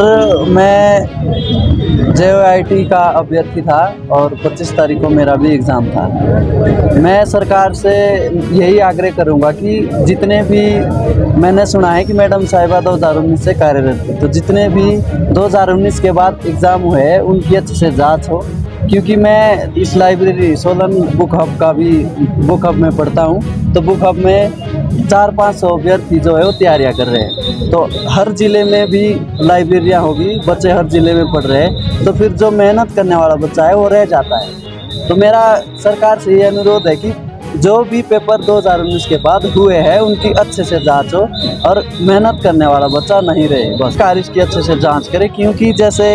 मैं JOIT का अभ्यर्थी था और 25 तारीख को मेरा भी एग्ज़ाम था। मैं सरकार से यही आग्रह करूंगा कि जितने भी, मैंने सुना है कि मैडम साहिबा 2019 से कार्यरत थी, तो जितने भी 2019 के बाद एग्ज़ाम हुए हैं उनकी अच्छे से जांच हो, क्योंकि मैं इस लाइब्रेरी सोलन बुक हब में पढ़ता हूँ। तो बुक हब में 400-500 अभ्यर्थी जो है वो तैयारियां कर रहे हैं। तो हर ज़िले में भी लाइब्रेरियां होगी, बच्चे हर ज़िले में पढ़ रहे हैं, तो फिर जो मेहनत करने वाला बच्चा है वो रह जाता है। तो मेरा सरकार से ये अनुरोध है कि जो भी पेपर 2019 के बाद हुए हैं उनकी अच्छे से जांच हो और मेहनत करने वाला बच्चा नहीं रहे। बस सरकार इसकी अच्छे से जांच करे, क्योंकि जैसे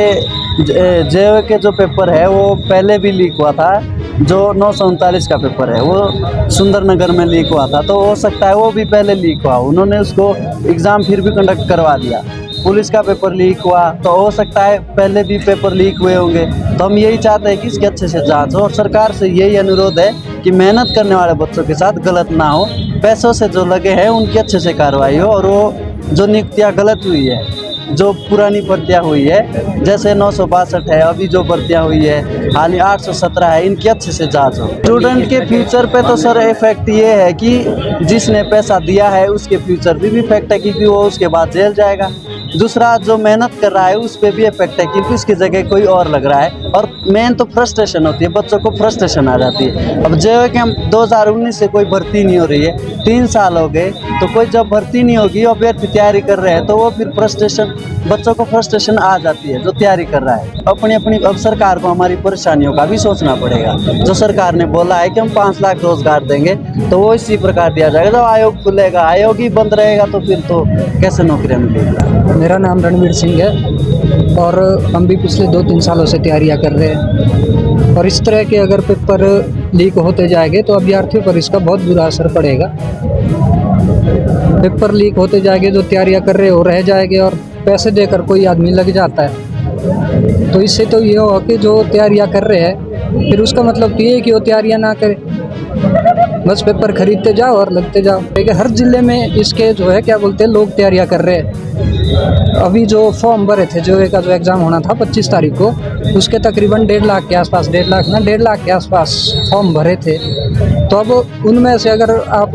JOE के जो पेपर है वो पहले भी लीक हुआ था। जो 939 का पेपर है वो सुंदरनगर में लीक हुआ था, तो हो सकता है वो भी पहले लीक हुआ, उन्होंने उसको एग्ज़ाम फिर भी कंडक्ट करवा दिया। पुलिस का पेपर लीक हुआ, तो हो सकता है पहले भी पेपर लीक हुए होंगे। तो हम यही चाहते हैं कि इसकी अच्छे से जांच हो और सरकार से यही अनुरोध है कि मेहनत करने वाले बच्चों के साथ गलत ना हो, पैसों से जो लगे हैं उनकी अच्छे से कार्रवाई हो, और वो जो नियुक्तियाँ गलत हुई है, जो पुरानी भर्तियाँ हुई है, जैसे 962 है, अभी जो भर्तियाँ हुई है हाल ही 817 है, इनकी अच्छे से जांच हो। स्टूडेंट के फ्यूचर पे तो सर इफेक्ट ये है कि जिसने पैसा दिया है उसके फ्यूचर पे भी इफेक्ट है, क्योंकि वो उसके बाद जेल जाएगा। दूसरा, जो मेहनत कर रहा है उस पर भी इफेक्ट है, क्योंकि उसकी जगह कोई और लग रहा है। और मेन तो फ्रस्ट्रेशन होती है, बच्चों को फ्रस्ट्रेशन आ जाती है। अब JOE के 2019 से कोई भर्ती नहीं हो रही है, 3 साल हो गए, तो कोई जब भर्ती नहीं होगी, अभ्यर्थी तैयारी कर रहे हैं, तो वो फिर बच्चों को फ्रस्ट्रेशन आ जाती है जो तैयारी कर रहा है। अपनी अब सरकार को हमारी परेशानियों का भी सोचना पड़ेगा। जो सरकार ने बोला है कि हम 5 लाख रोजगार देंगे, तो वो इसी प्रकार दिया जाएगा। जब आयोग खुलेगा, आयोग ही बंद रहेगा, तो फिर तो कैसे नौकरियाँ मिलेगी। मेरा नाम रणवीर सिंह है और हम भी पिछले 2-3 सालों से तैयारियां कर रहे हैं, और इस तरह के अगर पेपर लीक होते जाएंगे तो अभ्यर्थियों पर इसका बहुत बुरा असर पड़ेगा। पेपर लीक होते जाएंगे, जो तैयारियां कर रहे हो रह जाएंगे, और पैसे देकर कोई आदमी लग जाता है, तो इससे तो ये हो कि जो तैयारियां कर रहे हैं फिर उसका मतलब तो ये है कि वो तैयारियां ना करें, बस पेपर खरीदते जाओ और लगते जाओ। लेकिन हर ज़िले में इसके जो है क्या बोलते हैं, लोग तैयारियां कर रहे हैं। अभी जो फॉर्म भरे थे, JOE का जो एग्ज़ाम होना था 25 तारीख को, उसके तकरीबन 1.5 लाख के आसपास, 1.5 लाख के आसपास फॉर्म भरे थे। तो अब उनमें से अगर आप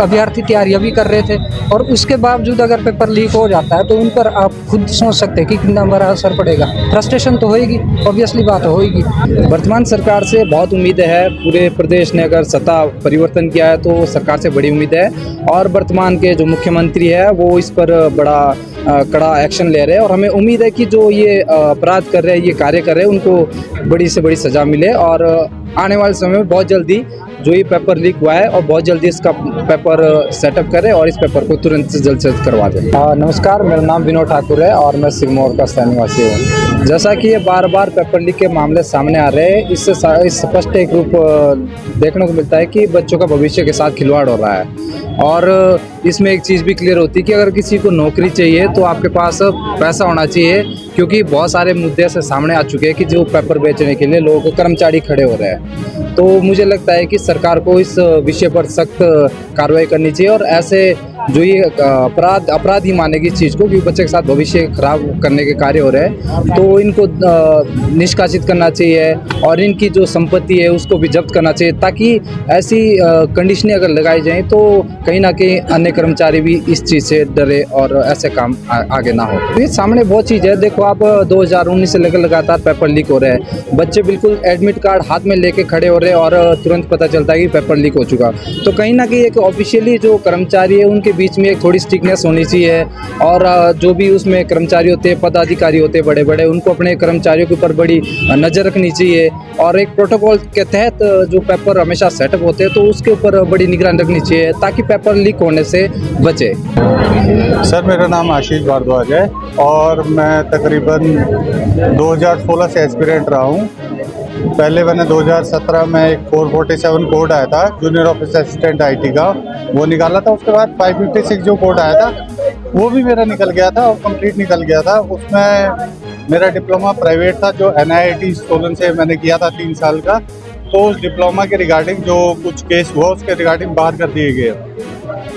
अभ्यर्थी तैयारियां भी कर रहे थे और उसके बावजूद अगर पेपर लीक हो जाता है, तो उन पर आप खुद सोच सकते हैं कि कितना बड़ा असर पड़ेगा। फ्रस्ट्रेशन तो होएगी, ऑब्वियसली बात होएगी। वर्तमान सरकार से बहुत उम्मीदें है। पूरे प्रदेश ने अगर सत्ता परिवर्तन किया है तो सरकार से बड़ी उम्मीद है, और वर्तमान के जो मुख्यमंत्री है वो इस पर बड़ा कड़ा एक्शन ले रहे हैं, और हमें उम्मीद है कि जो ये अपराध कर रहे हैं, ये कार्य कर रहे हैं, उनको बड़ी से बड़ी सज़ा मिले, और आने वाले समय में बहुत जल्दी जो ये पेपर लीक हुआ है और बहुत जल्दी इसका पेपर सेटअप करें और इस पेपर को तुरंत से जल्द करवा दें। नमस्कार, मेरा नाम विनोद ठाकुर है और मैं सिरमौर का स्थानीय निवासी हूँ। जैसा कि ये बार बार पेपर लीक के मामले सामने आ रहे हैं, इससे स्पष्ट एक रूप देखने को मिलता है कि बच्चों का भविष्य के साथ खिलवाड़ हो रहा है। और इसमें एक चीज़ भी क्लियर होती है कि अगर किसी को नौकरी चाहिए तो आपके पास पैसा होना चाहिए, क्योंकि बहुत सारे मुद्दे से सामने आ चुके हैं कि जो पेपर बेचने के लिए लोग कर्मचारी खड़े हो रहे हैं। तो मुझे लगता है कि सरकार को इस विषय पर सख्त कार्रवाई करनी चाहिए, और ऐसे जो ये अपराधी मानेगी इस चीज़ को कि बच्चे के साथ भविष्य खराब करने के कार्य हो रहे हैं, तो इनको निष्कासित करना चाहिए और इनकी जो संपत्ति है उसको भी जब्त करना चाहिए, ताकि ऐसी कंडीशनें अगर लगाई जाएं तो कहीं ना कहीं अन्य कर्मचारी भी इस चीज़ से डरे और ऐसे काम आगे ना हो। ये सामने बहुत चीज़ है। देखो आप 2019 से लेकर लगातार पेपर लीक हो रहे हैं, बच्चे बिल्कुल एडमिट कार्ड हाथ में लेके खड़े हो रहे हैं और तुरंत पता चलता है कि पेपर लीक हो चुका। तो कहीं ना कहीं एक ऑफिशियली जो कर्मचारी है उनके बीच में एक थोड़ी स्ट्रिक्टनेस होनी चाहिए, और जो भी उसमें कर्मचारी होते हैं, पदाधिकारी होते हैं बड़े बड़े, उनको अपने कर्मचारियों के ऊपर बड़ी नज़र रखनी चाहिए, और एक प्रोटोकॉल के तहत जो पेपर हमेशा सेटअप होते हैं तो उसके ऊपर बड़ी निगरानी रखनी चाहिए, ताकि पेपर लीक होने से बचे। सर, मेरा नाम आशीष भारद्वाज है और मैं तकरीबन 2016 से एस्पिरेंट रहा हूँ। पहले मैंने 2017 में एक 447 कोड आया था जूनियर ऑफिस असिस्टेंट IT का, वो निकाला था। उसके बाद 556 जो कोड आया था वो भी मेरा निकल गया था और कंप्लीट निकल गया था। उसमें मेरा डिप्लोमा प्राइवेट था जो NIT सोलन से मैंने किया था 3 साल का। तो उस डिप्लोमा के रिगार्डिंग जो कुछ केस हुआ उसके रिगार्डिंग बाहर कर दिए गए,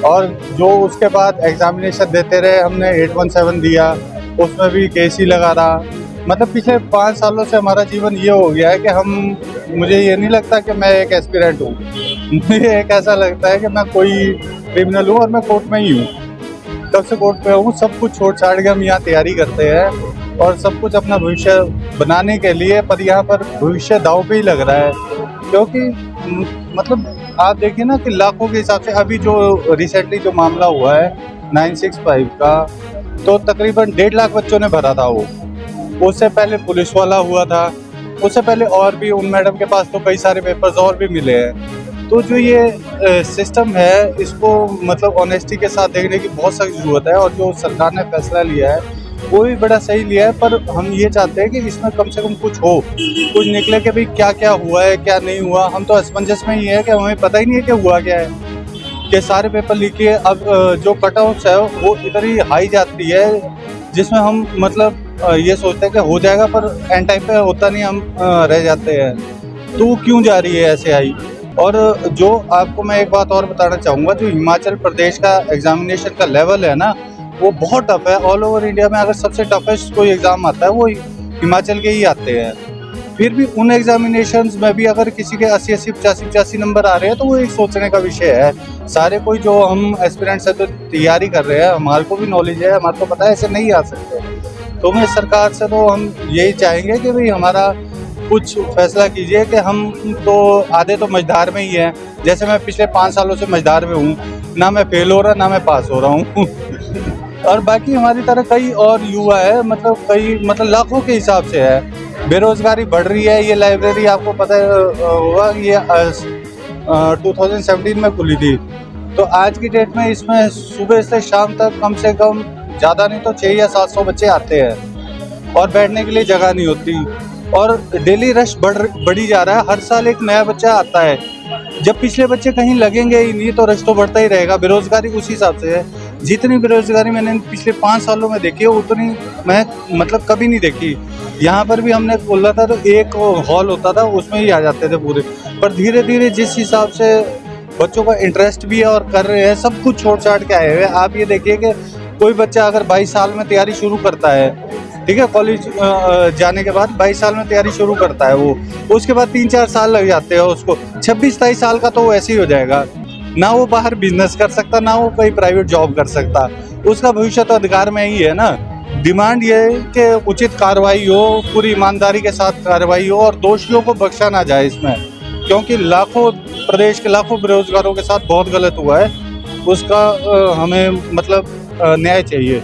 और जो उसके बाद एग्जामिनेशन देते रहे, हमने 817 दिया, उसमें भी केस ही लगा रहा। मतलब पिछले 5 सालों से हमारा जीवन ये हो गया है कि मुझे ये नहीं लगता कि मैं एक एस्पिरेंट हूँ। मुझे एक ऐसा लगता है कि मैं कोई क्रिमिनल हूँ और मैं कोर्ट में ही हूँ। कब से कोर्ट पे हूँ, सब कुछ छोड़ छाड़ के हम यहाँ तैयारी करते हैं और सब कुछ अपना भविष्य बनाने के लिए, पर यहाँ पर भविष्य दांव पे ही लग रहा है। क्योंकि मतलब आप देखिए ना कि लाखों के हिसाब से अभी जो रिसेंटली जो मामला हुआ है 965 का, तो तकरीबन 1.5 लाख बच्चों ने भरा था वो। उससे पहले पुलिस वाला हुआ था, उससे पहले और भी उन मैडम के पास तो कई सारे पेपर्स और भी मिले हैं। तो जो ये सिस्टम है, इसको मतलब ऑनेस्टी के साथ देखने की बहुत सख्त ज़रूरत है। और जो सरकार ने फैसला लिया है वो भी बड़ा सही लिया है, पर हम ये चाहते हैं कि इसमें कम से कम कुछ हो, कुछ निकले कि भाई क्या क्या हुआ है क्या नहीं हुआ। हम तो असमंजस में ही है कि हमें पता ही नहीं है कि हुआ क्या है, कि सारे पेपर लीक किए। अब जो कट ऑफ्स है वो इधर ही हाई जाती है, जिसमें हम मतलब ये सोचते हैं कि हो जाएगा, पर एंड टाइम पे होता नहीं, हम रह जाते हैं। तो क्यों जा रही है ऐसे हाई? और जो आपको मैं एक बात और बताना चाहूँगा, जो हिमाचल प्रदेश का एग्जामिनेशन का लेवल है ना, वो बहुत टफ है। ऑल ओवर इंडिया में अगर सबसे टफेस्ट कोई एग्ज़ाम आता है वो हिमाचल के ही आते हैं। फिर भी उन एग्जामिनेशंस में भी अगर किसी के 80-80, 85-85 नंबर आ रहे हैं तो वो एक सोचने का विषय है। सारे कोई जो हम एस्पिरेंट्स हैं तो तैयारी कर रहे हैं, हमारे को भी नॉलेज है, हमारे को पता है ऐसे नहीं आ सकते। तो मैं सरकार से तो हम यही चाहेंगे कि भाई हमारा कुछ फैसला कीजिए कि हम तो आधे तो मझधार में ही हैं। जैसे मैं पिछले 5 सालों से मझधार में हूँ, ना मैं फेल हो रहा ना मैं पास हो रहा हूँ। और बाकी हमारी तरह कई और युवा है, मतलब लाखों के हिसाब से है। बेरोजगारी बढ़ रही है। ये लाइब्रेरी आपको पता होगा, ये 2017 में खुली थी, तो आज की डेट में इसमें सुबह से शाम तक कम से कम ज़्यादा नहीं तो 600 या 700 बच्चे आते हैं और बैठने के लिए जगह नहीं होती। और डेली रश बढ़ी जा रहा है, हर साल एक नया बच्चा आता है। जब पिछले बच्चे कहीं लगेंगे ही नहीं तो रश तो बढ़ता ही रहेगा। बेरोजगारी उसी हिसाब से है। जितनी बेरोजगारी मैंने पिछले 5 सालों में देखी है उतनी मैं मतलब कभी नहीं देखी। यहाँ पर भी हमने खोला था तो एक हॉल होता था, उसमें ही आ जाते थे पूरे। पर धीरे धीरे जिस हिसाब से बच्चों का इंटरेस्ट भी है और कर रहे हैं, सब कुछ छोड़ छाड़ के आए हुए। आप ये देखिए कि कोई बच्चा अगर 22 साल में तैयारी शुरू करता है, ठीक है, कॉलेज जाने के बाद 22 साल में तैयारी शुरू करता है वो, उसके बाद 3-4 साल लग जाते हैं उसको। 26-27 साल का तो वो ऐसे ही हो जाएगा। ना वो बाहर बिजनेस कर सकता, ना वो कोई प्राइवेट जॉब कर सकता। उसका भविष्य तो अधिकार में ही है ना। डिमांड ये है कि उचित कार्रवाई हो, पूरी ईमानदारी के साथ कार्रवाई हो और दोषियों को बख्शा ना जाए इसमें, क्योंकि प्रदेश के लाखों बेरोजगारों के साथ बहुत गलत हुआ है। उसका हमें मतलब न्याय चाहिए।